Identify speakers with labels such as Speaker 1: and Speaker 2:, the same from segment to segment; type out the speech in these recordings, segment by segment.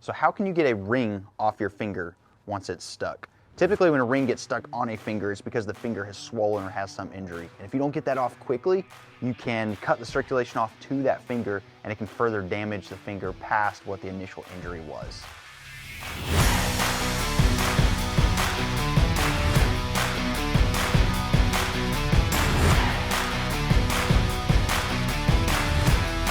Speaker 1: So how can you get a ring off your finger once it's stuck? Typically when a ring gets stuck on a finger, it's because the finger has swollen or has some injury. And if you don't get that off quickly, you can cut the circulation off to that finger and it can further damage the finger past what the initial injury was.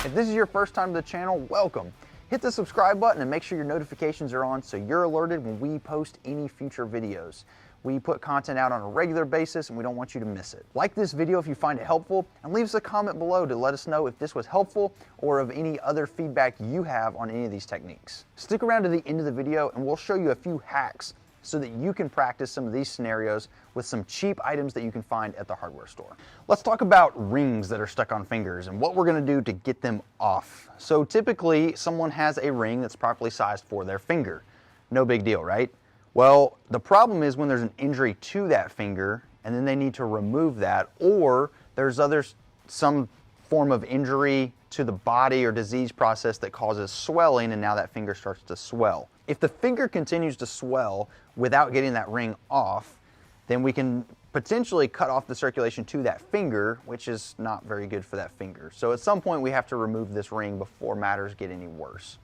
Speaker 1: If this is your first time to the channel, welcome. Hit the subscribe button and make sure your notifications are on so you're alerted when we post any future videos. We put content out on a regular basis and we don't want you to miss it. Like this video if you find it helpful, and leave us a comment below to let us know if this was helpful or of any other feedback you have on any of these techniques. Stick around to the end of the video and we'll show you a few hacks so that you can practice some of these scenarios with some cheap items that you can find at the hardware store. Let's talk about rings that are stuck on fingers and what we're gonna do to get them off. So typically someone has a ring that's properly sized for their finger. No big deal, right? Well, the problem is when there's an injury to that finger and then they need to remove that, or there's some form of injury to the body or disease process that causes swelling and now that finger starts to swell. If the finger continues to swell without getting that ring off, then we can potentially cut off the circulation to that finger, which is not very good for that finger. So at some point we have to remove this ring before matters get any worse.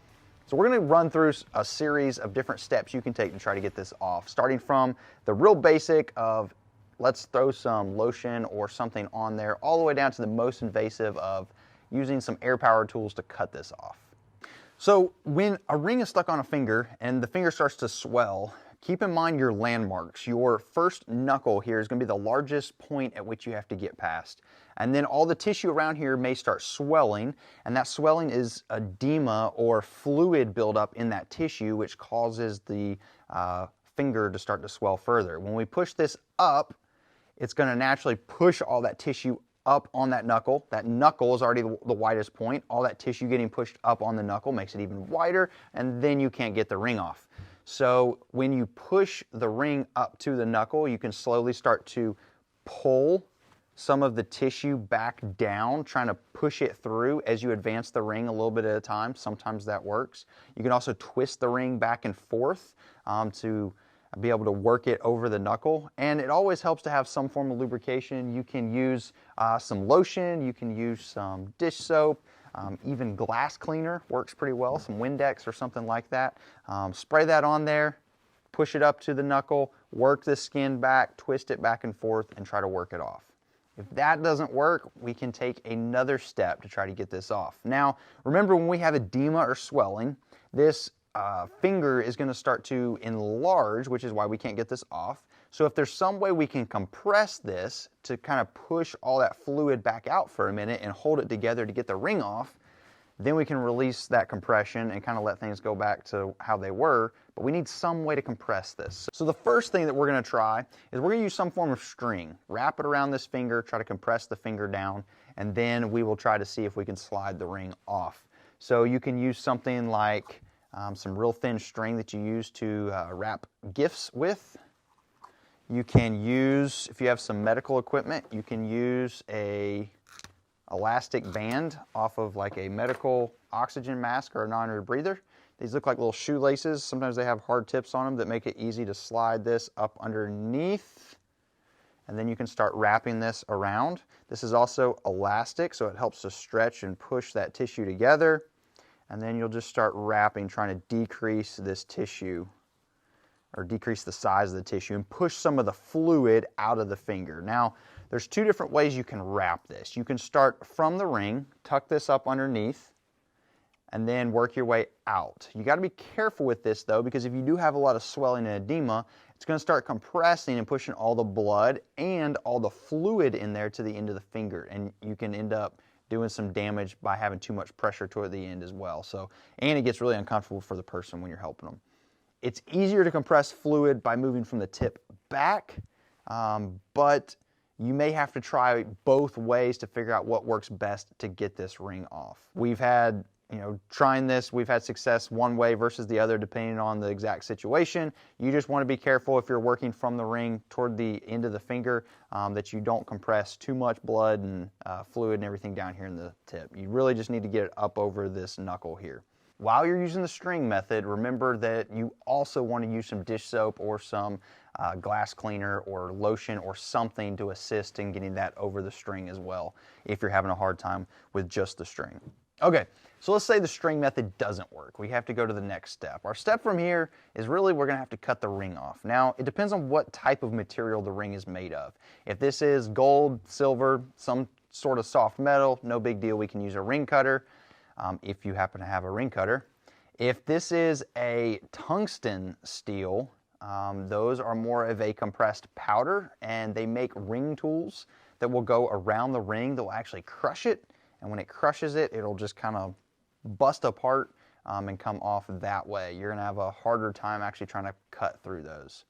Speaker 1: So we're going to run through a series of different steps you can take to try to get this off, starting from the real basic of let's throw some lotion or something on there, all the way down to the most invasive of using some air-powered tools to cut this off. So when a ring is stuck on a finger and the finger starts to swell, keep in mind your landmarks. Your first knuckle here is going to be the largest point at which you have to get past. And then all the tissue around here may start swelling, and that swelling is edema or fluid buildup in that tissue, which causes the finger to start to swell further. When we push this up, it's going to naturally push all that tissue up on that knuckle. That knuckle is already the widest point. All that tissue getting pushed up on the knuckle makes it even wider, and then you can't get the ring off. So when you push the ring up to the knuckle, you can slowly start to pull some of the tissue back down, trying to push it through as you advance the ring a little bit at a time. Sometimes that works. You can also twist the ring back and forth to be able to work it over the knuckle, and it always helps to have some form of lubrication. You can use some lotion, you can use some dish soap, even glass cleaner works pretty well, some Windex or something like that. Spray that on there, push it up to the knuckle, work the skin back, twist it back and forth, and try to work it off. If that doesn't work, we can take another step to try to get this off. Now, remember when we have edema or swelling, this finger is going to start to enlarge, which is why we can't get this off. So if there's some way we can compress this to kind of push all that fluid back out for a minute and hold it together to get the ring off, then we can release that compression and kind of let things go back to how they were, but we need some way to compress this. So the first thing that we're going to try is we're going to use some form of string, wrap it around this finger, try to compress the finger down, and then we will try to see if we can slide the ring off. So you can use something like some real thin string that you use to wrap gifts with. You can use, if you have some medical equipment, you can use a elastic band off of like a medical oxygen mask or a non-rebreather. These look like little shoelaces. Sometimes they have hard tips on them that make it easy to slide this up underneath. And then you can start wrapping this around. This is also elastic, so it helps to stretch and push that tissue together. And then you'll just start wrapping, trying to decrease this tissue or decrease the size of the tissue and push some of the fluid out of the finger. Now, there's two different ways you can wrap this. You can start from the ring, tuck this up underneath, and then work your way out. You got to be careful with this though, because if you do have a lot of swelling and edema, it's going to start compressing and pushing all the blood and all the fluid in there to the end of the finger, and you can end up doing some damage by having too much pressure toward the end as well. So, and it gets really uncomfortable for the person when you're helping them. It's easier to compress fluid by moving from the tip back, but you may have to try both ways to figure out what works best to get this ring off. We've had trying this, we've had success one way versus the other depending on the exact situation. You just want to be careful if you're working from the ring toward the end of the finger that you don't compress too much blood and fluid and everything down here in the tip. You really just need to get it up over this knuckle here. While you're using the string method, remember that you also want to use some dish soap or some glass cleaner or lotion or something to assist in getting that over the string as well if you're having a hard time with just the string. Okay, so let's say the string method doesn't work. We have to go to the next step. Our step from here is really we're gonna have to cut the ring off. Now, it depends on what type of material the ring is made of. If this is gold, silver, some sort of soft metal, no big deal, we can use a ring cutter if you happen to have a ring cutter. If this is a tungsten steel, those are more of a compressed powder, and they make ring tools that will go around the ring that will actually crush it. And when it crushes it, it'll just kind of bust apart and come off that way. You're going to have a harder time actually trying to cut through those.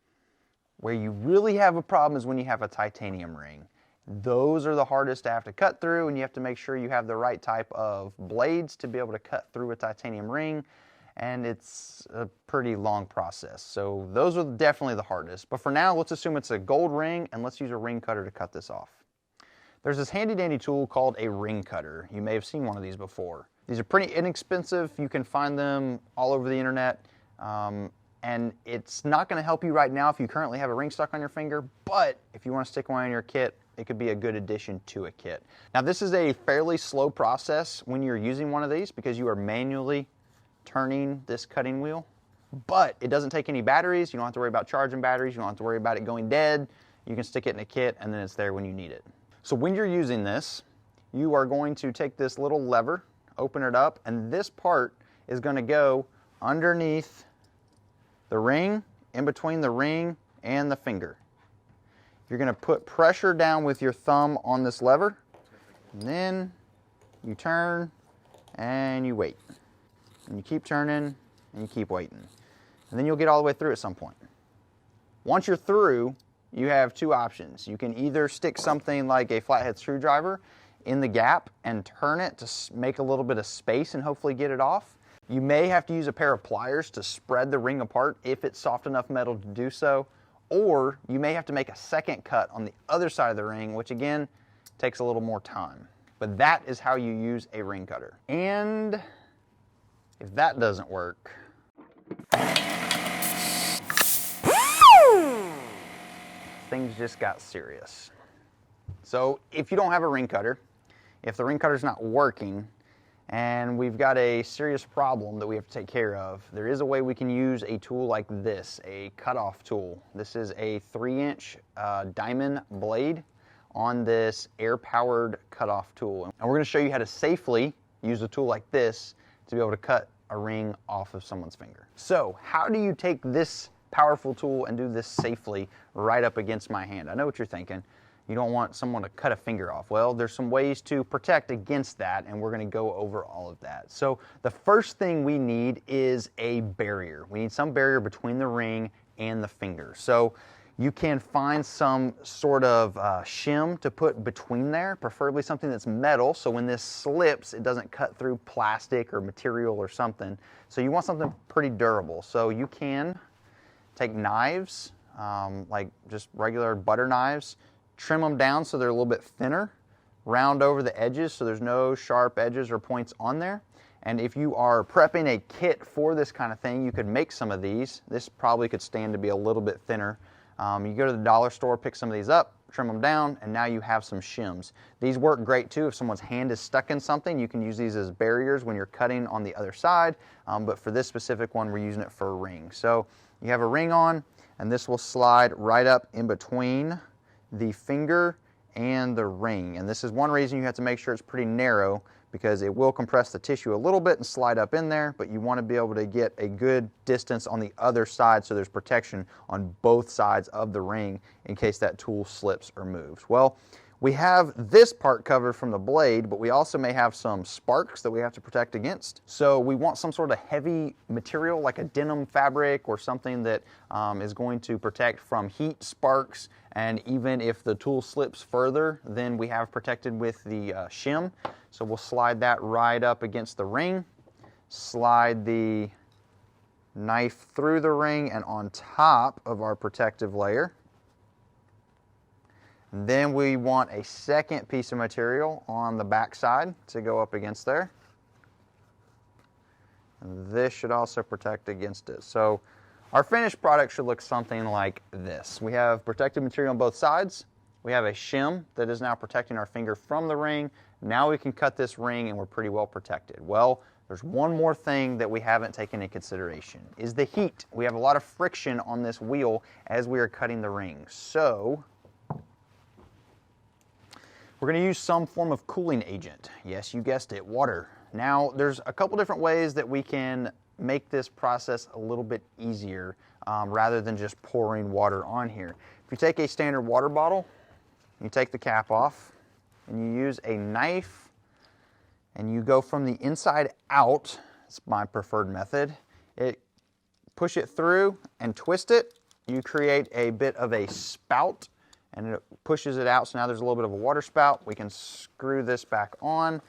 Speaker 1: Where you really have a problem is when you have a titanium ring. Those are the hardest to have to cut through, and you have to make sure you have the right type of blades to be able to cut through a titanium ring, and it's a pretty long process. So those are definitely the hardest. But for now, let's assume it's a gold ring, and let's use a ring cutter to cut this off. There's this handy dandy tool called a ring cutter. You may have seen one of these before. These are pretty inexpensive. You can find them all over the internet. And it's not going to help you right now if you currently have a ring stuck on your finger, but if you want to stick one in your kit, it could be a good addition to a kit. Now, this is a fairly slow process when you're using one of these because you are manually turning this cutting wheel, but it doesn't take any batteries. You don't have to worry about charging batteries. You don't have to worry about it going dead. You can stick it in a kit, and then it's there when you need it. So when you're using this, you are going to take this little lever, open it up, and this part is going to go underneath the ring, in between the ring and the finger. You're going to put pressure down with your thumb on this lever, and then you turn and you wait. And you keep turning and you keep waiting. And then you'll get all the way through at some point. Once you're through, you have two options. You can either stick something like a flathead screwdriver in the gap and turn it to make a little bit of space and hopefully get it off. You may have to use a pair of pliers to spread the ring apart if it's soft enough metal to do so, or you may have to make a second cut on the other side of the ring, which again takes a little more time. But that is how you use a ring cutter. And if that doesn't work, things just got serious. So if you don't have a ring cutter, if the ring cutter's not working, and we've got a serious problem that we have to take care of, there is a way we can use a tool like this, a cutoff tool. This is a 3-inch diamond blade on this air-powered cutoff tool. And we're going to show you how to safely use a tool like this to be able to cut a ring off of someone's finger. So how do you take this powerful tool and do this safely right up against my hand? I know what you're thinking. You don't want someone to cut a finger off. Well, there's some ways to protect against that, and we're going to go over all of that. So the first thing we need is a barrier. We need some barrier between the ring and the finger. So you can find some sort of shim to put between there, preferably something that's metal, so when this slips, it doesn't cut through plastic or material or something. So you want something pretty durable. So you can take knives, like just regular butter knives, trim them down so they're a little bit thinner, round over the edges so there's no sharp edges or points on there. And if you are prepping a kit for this kind of thing, you could make some of these. This probably could stand to be a little bit thinner. You go to the dollar store, pick some of these up, trim them down, and now you have some shims. These work great too if someone's hand is stuck in something. You can use these as barriers when you're cutting on the other side, but for this specific one, we're using it for a ring. So you have a ring on, and this will slide right up in between the finger and the ring. And this is one reason you have to make sure it's pretty narrow, because it will compress the tissue a little bit and slide up in there, but you want to be able to get a good distance on the other side so there's protection on both sides of the ring in case that tool slips or moves. Well, we have this part covered from the blade, but we also may have some sparks that we have to protect against. So we want some sort of heavy material like a denim fabric or something that is going to protect from heat, sparks, and even if the tool slips further, then we have protected with the shim. So we'll slide that right up against the ring, slide the knife through the ring and on top of our protective layer. Then we want a second piece of material on the back side to go up against there. And this should also protect against it. So our finished product should look something like this. We have protective material on both sides. We have a shim that is now protecting our finger from the ring. Now we can cut this ring and we're pretty well protected. Well, there's one more thing that we haven't taken into consideration, is the heat. We have a lot of friction on this wheel as we are cutting the ring. So we're going to use some form of cooling agent. Yes, you guessed it, water. Now, there's a couple different ways that we can make this process a little bit easier rather than just pouring water on here. If you take a standard water bottle, you take the cap off, and you use a knife, and you go from the inside out. It's my preferred method. Push it through and twist it. You create a bit of a spout, and it pushes it out. So now there's a little bit of a water spout. We can screw this back on.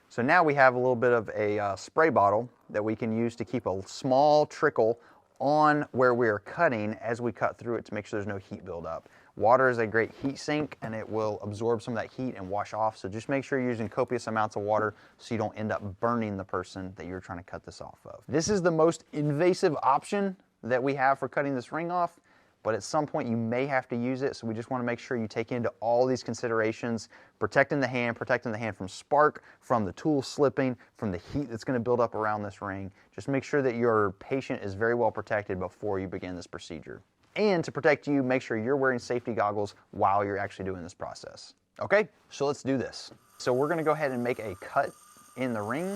Speaker 1: So now we have a little bit of a spray bottle that we can use to keep a small trickle on where we are cutting as we cut through it to make sure there's no heat buildup. Water is a great heat sink and it will absorb some of that heat and wash off. So just make sure you're using copious amounts of water so you don't end up burning the person that you're trying to cut this off of. This is the most invasive option that we have for cutting this ring off, but at some point you may have to use it. So we just want to make sure you take into all these considerations, protecting the hand from spark, from the tool slipping, from the heat that's going to build up around this ring. Just make sure that your patient is very well protected before you begin this procedure. And to protect you, make sure you're wearing safety goggles while you're actually doing this process. Okay, so let's do this. So we're going to go ahead and make a cut in the ring.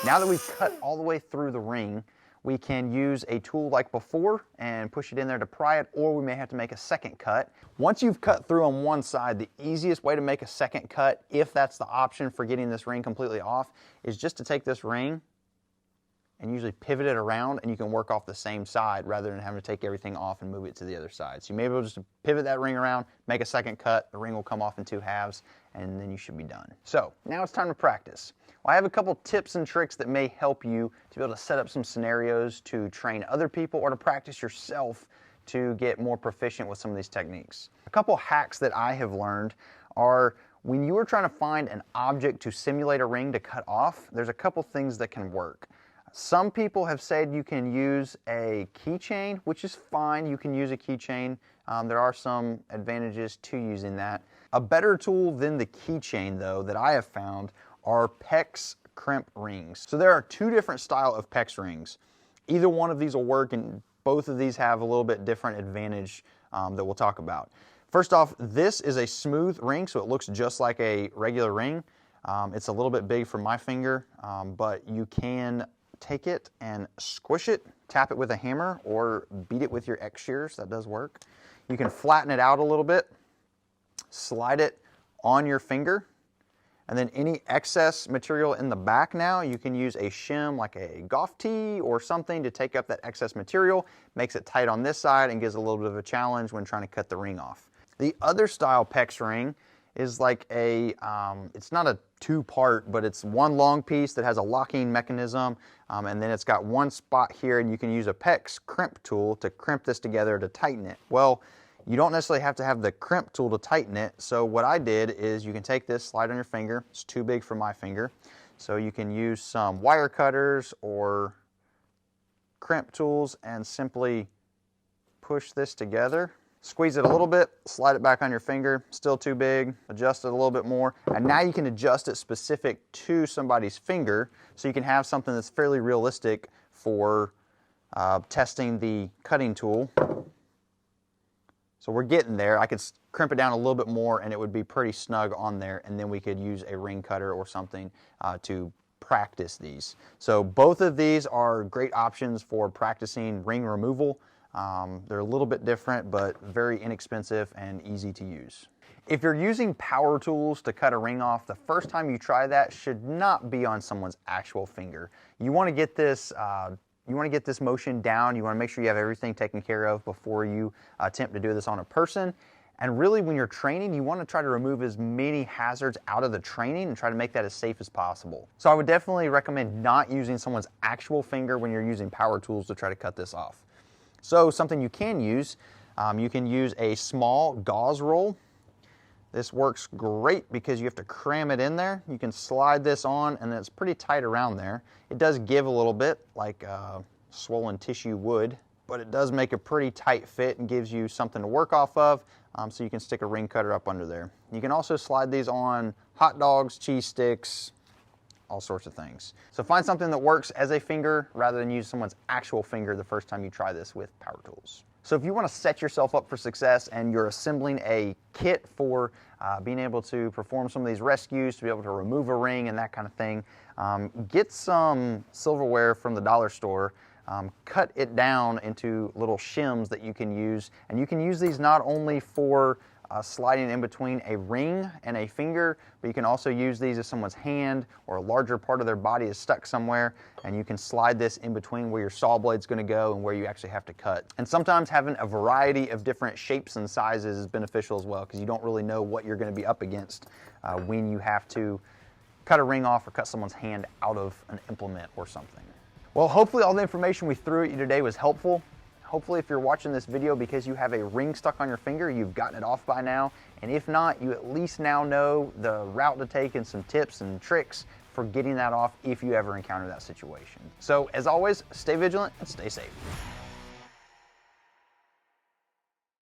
Speaker 1: Now that we've cut all the way through the ring, we can use a tool like before and push it in there to pry it, or we may have to make a second cut. Once you've cut through on one side, the easiest way to make a second cut, if that's the option for getting this ring completely off, is just to take this ring and usually pivot it around, and you can work off the same side rather than having to take everything off and move it to the other side. So you may be able just to pivot that ring around, make a second cut, the ring will come off in 2 halves, and then you should be done. So now it's time to practice. Well, I have a couple tips and tricks that may help you to be able to set up some scenarios to train other people or to practice yourself to get more proficient with some of these techniques. A couple hacks that I have learned are when you are trying to find an object to simulate a ring to cut off, there's a couple things that can work. Some people have said you can use a keychain, which is fine. You can use a keychain. There are some advantages to using that. A better tool than the keychain, though, that I have found are PEX crimp rings. So there are 2 different styles of PEX rings. Either one of these will work, and both of these have a little bit different advantage that we'll talk about. First off, this is a smooth ring, so it looks just like a regular ring. It's a little bit big for my finger, but you can take it and squish it, tap it with a hammer, or beat it with your X shears. That does work. You can flatten it out a little bit, slide it on your finger, and then any excess material in the back now, you can use a shim like a golf tee or something to take up that excess material, makes it tight on this side and gives a little bit of a challenge when trying to cut the ring off. The other style PEX ring is like a, it's not a 2-part, but it's one long piece that has a locking mechanism, and then it's got one spot here, and you can use a PEX crimp tool to crimp this together to tighten it. Well, you don't necessarily have to have the crimp tool to tighten it, so what I did is you can take this, slide on your finger. It's too big for my finger, so you can use some wire cutters or crimp tools and simply push this together. Squeeze it a little bit, slide it back on your finger, still too big, adjust it a little bit more, and now you can adjust it specific to somebody's finger, so you can have something that's fairly realistic for testing the cutting tool. So we're getting there. I could crimp it down a little bit more and it would be pretty snug on there, and then we could use a ring cutter or something to practice these. So both of these are great options for practicing ring removal. They're a little bit different, but very inexpensive and easy to use. If you're using power tools to cut a ring off, the first time you try that should not be on someone's actual finger. You want to get this motion down. You want to make sure you have everything taken care of before you attempt to do this on a person. And really, when you're training, you want to try to remove as many hazards out of the training and try to make that as safe as possible. So I would definitely recommend not using someone's actual finger when you're using power tools to try to cut this off. So something you can use a small gauze roll. This works great because you have to cram it in there. You can slide this on and it's pretty tight around there. It does give a little bit like swollen tissue would, but it does make a pretty tight fit and gives you something to work off of, so you can stick a ring cutter up under there. You can also slide these on hot dogs, cheese sticks, all sorts of things. So find something that works as a finger rather than use someone's actual finger the first time you try this with power tools. So if you want to set yourself up for success and you're assembling a kit for being able to perform some of these rescues, to be able to remove a ring and that kind of thing, get some silverware from the dollar store. Cut it down into little shims that you can use, and you can use these not only for sliding in between a ring and a finger, but you can also use these if someone's hand or a larger part of their body is stuck somewhere, and you can slide this in between where your saw blade's going to go and where you actually have to cut. And sometimes having a variety of different shapes and sizes is beneficial as well, because you don't really know what you're going to be up against when you have to cut a ring off or cut someone's hand out of an implement or something. Well, hopefully all the information we threw at you today was helpful. Hopefully if you're watching this video because you have a ring stuck on your finger, you've gotten it off by now. And if not, you at least now know the route to take and some tips and tricks for getting that off if you ever encounter that situation. So as always, stay vigilant and stay safe.